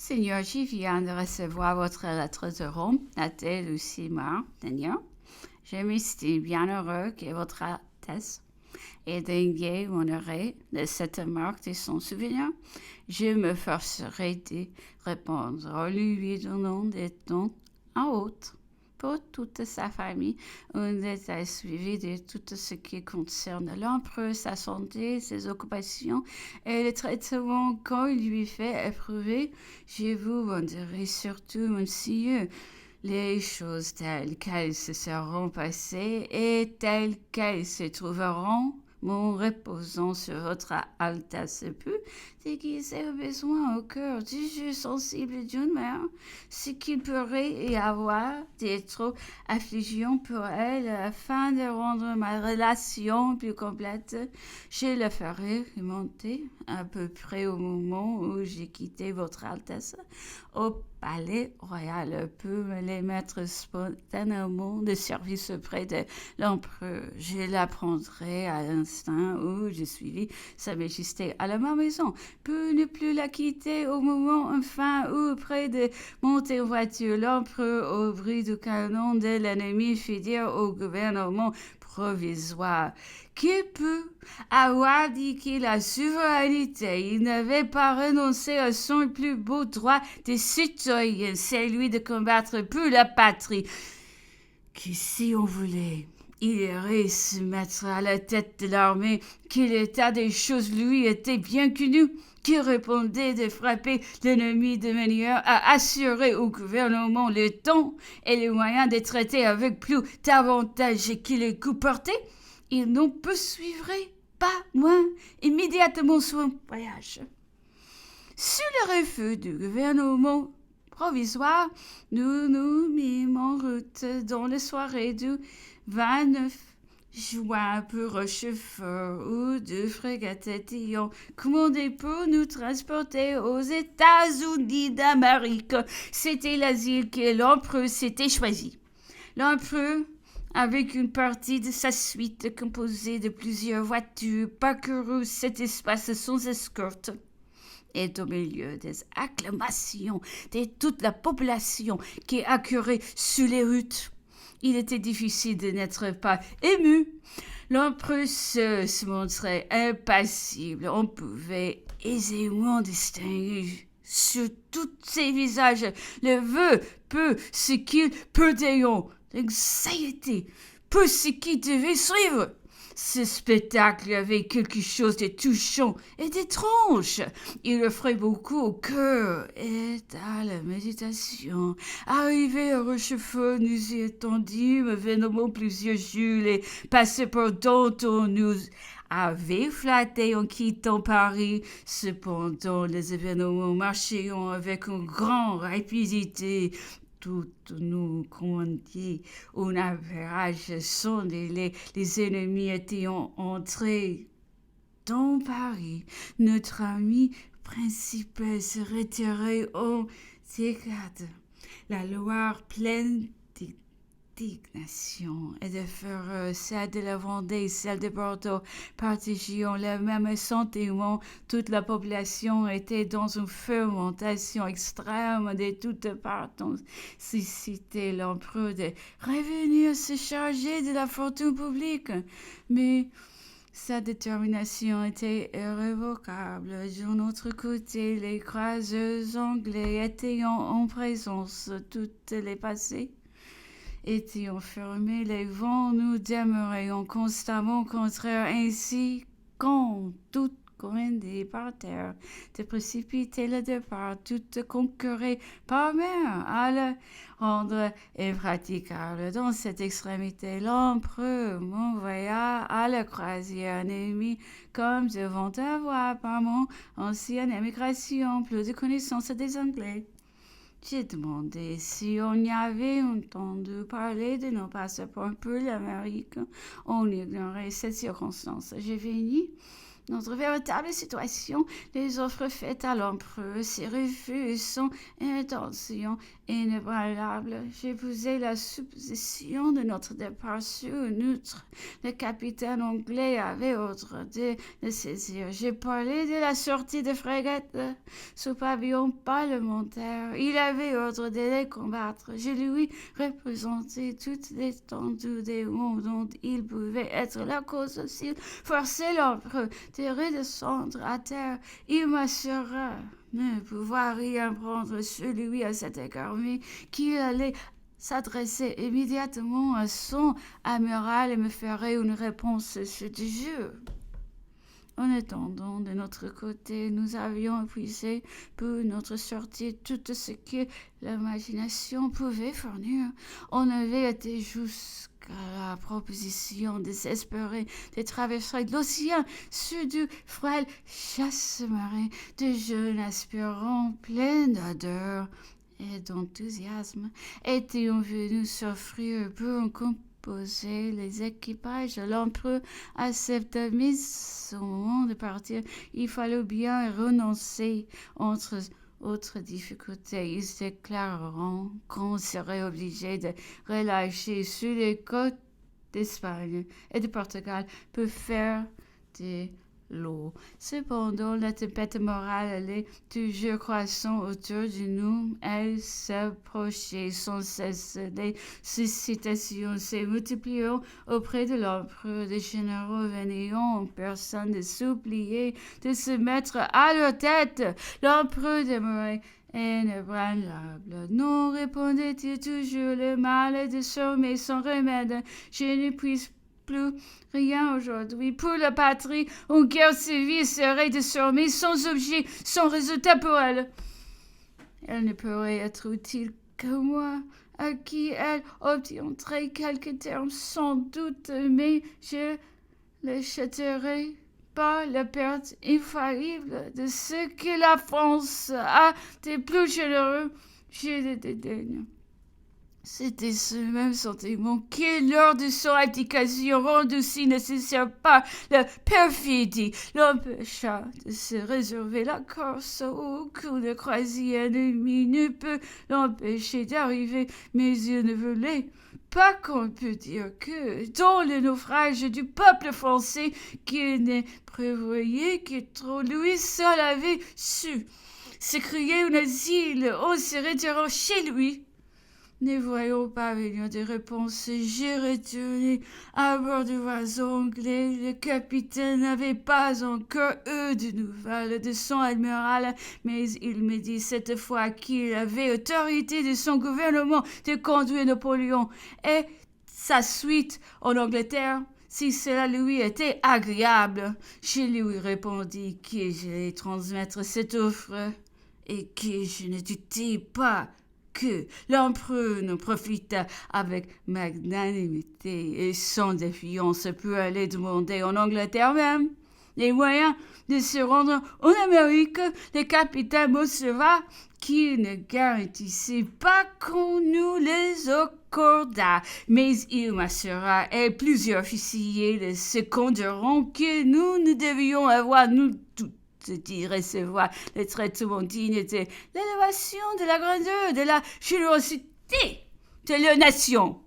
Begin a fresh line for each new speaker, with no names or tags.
Seigneur, je viens de recevoir votre lettre de Rome, a-t-elle aussi marre, Seigneur. Je m'estime bien heureux que votre Altesse ait daigné m'honorer de cette marque de son souvenir. Je me forcerai de répondre en lui donnant des noms en haute pour toute sa famille, un détail suivi de tout ce qui concerne l'empereur, sa santé, ses occupations et le traitement qu'on lui fait éprouver. Je vous vendrai surtout, monsieur, les choses telles qu'elles se seront passées et telles qu'elles se trouveront, mon reposant sur votre Altesse peut déguiser au besoin au cœur du jeu sensible d'une mère, ce qu'il pourrait y avoir d'être affligeant pour elle afin de rendre ma relation plus complète. Je le ferai remonter à peu près au moment où j'ai quitté votre Altesse au palais royal peut me les mettre spontanément de service auprès de l'empereur. Je l'apprendrai à l'instant où j'ai suivi sa majesté à la maison, peut ne plus la quitter au moment enfin où, près de monter en voiture, l'empereur, au bruit du canon de l'ennemi, fit dire au gouvernement provisoire qui peut avoir dit que la souveraineté, il n'avait pas renoncé à son plus beau droit de citoyen, celui de combattre pour la patrie, que si on voulait, il irait se mettre à la tête de l'armée, que l'état des choses lui était bien connu, qui répondait de frapper l'ennemi de manière à assurer au gouvernement le temps et les moyens de traiter avec plus d'avantage qu'il les coups portés. Il n'en poursuivrait pas moins immédiatement son voyage. Sous le refus du gouvernement provisoire, nous nous mîmes en route dans la soirée du 29 juin pour Rochefort, où deux frégates ayant commandé pour nous transporter aux États-Unis d'Amérique. C'était l'asile que l'empereur s'était choisi. L'empereur, avec une partie de sa suite composée de plusieurs voitures, parcourut cet espace sans escorte. Et au milieu des acclamations de toute la population qui accourait sur les routes, il était difficile de n'être pas ému. L'empereur se montrait impassible. On pouvait aisément distinguer sur tous ses visages le vœu peu ce qu'il perdait, l'anxiété pour ce qui devait suivre. Ce spectacle avait quelque chose de touchant et d'étrange. Il offrait beaucoup au cœur et à la méditation. Arrivés à Rochefort, nous y attendîmes, venant plusieurs jours, les passeports dont on nous avait flatté en quittant Paris. Cependant, les événements marchaient avec une grande rapidité. Toutes nos conditions un average sans délai. Les ennemis étaient entrés dans Paris. Notre ami principal se retirait en Ségade. La Loire pleine d'indignation et de fureur, celle de la Vendée, celle de Bordeaux, partageant le même sentiment. Toute la population était dans une fermentation extrême de toutes parts. On suscitait l'empereur de revenir se charger de la fortune publique. Mais sa détermination était irrévocable. D'un autre côté, les croiseurs anglais étaient en présence. Toutes les passées étaient fermés, les vents nous demeurions constamment contraires, ainsi quand tout commandé par terre de précipiter le départ, tout concourait par mer à le rendre impraticable. Dans cette extrémité, l'empereur m'envoya à la croisière ennemie, comme devant avoir par mon ancienne émigration plus de connaissances des Anglais. J'ai demandé si on y avait entendu parler de nos passeports pour l'Amérique. On ignorait cette circonstance. Je venus Notre véritable situation, les offres faites à l'empereur, ses refus et son intention inébranlable. J'ai posé la supposition de notre départ sur une outre. Le capitaine anglais avait ordonné de saisir. J'ai parlé de la sortie de frégate sous pavillon parlementaire. Il avait ordonné de les combattre. Je lui représenté toute l'étendue des mondes dont il pouvait être la cause s'il forçait l'empereur de redescendre à terre. Il m'assura ne pouvoir rien prendre sur lui à cet égard, mais qu'il allait s'adresser immédiatement à son amiral et me ferait une réponse sur du jeu. En attendant, de notre côté, nous avions épuisé pour notre sortie tout ce que l'imagination pouvait fournir. On avait été jusqu'à la proposition désespérée de traverser l'océan sur du frêle chasse-marée, de jeunes aspirants pleins d'ardeur et d'enthousiasme étaient venus s'offrir pour composer les équipages de l'empereur accepta, mais au moment de partir, il fallut bien renoncer entre autres difficultés. Ils déclareront qu'on serait obligé de relâcher sur les côtes d'Espagne et de Portugal pour faire des l'eau. Cependant, la tempête morale allait toujours croissant autour de nous. Elle s'approchait sans cesse. Les sollicitations se multipliaient auprès de l'empereur. Des généraux venaient en personne de supplier de se mettre à leur tête. L'empereur demeurait inébranlable. Non, répondait-il toujours, le mal est désormais sans remède. Je ne puis plus rien aujourd'hui. Pour la patrie, une guerre civile serait désormais sans objet, sans résultat pour elle. Elle ne pourrait être utile que moi, à qui elle obtiendrait quelques termes sans doute, mais je l'achèterai par la perte infaillible de ce que la France a de plus généreux. Je le dédaigne. C'était ce même sentiment qui, lors de son abdication, rendu si nécessaire par la perfidie, l'empêcha de se réserver la Corse où aucune croisière ennemie ne peut l'empêcher d'arriver, mais il ne voulait pas qu'on peut dire que, dans le naufrage du peuple français, qu'il ne prévoyait que trop lui seul avait su se créer un asile en se retirant chez lui. Ne voyons pas venir de réponse, j'ai retourné à bord du oiseau anglais. Le capitaine n'avait pas encore eu de nouvelles de son amiral, mais il me dit cette fois qu'il avait autorité de son gouvernement de conduire Napoléon et sa suite en Angleterre, si cela lui était agréable. Je lui répondis que j'allais transmettre cette offre et que je ne doutais pas que l'empereur nous profita avec magnanimité et sans défiance pour aller demander en Angleterre même les moyens de se rendre en Amérique. Le capitaine m'observa qu'il ne garantissait pas qu'on nous les accordât, mais il m'assura et plusieurs officiers le seconderont que nous ne devions avoir nous tous dit recevoir le traitement digne de l'élévation, de la grandeur, de la générosité de la nation.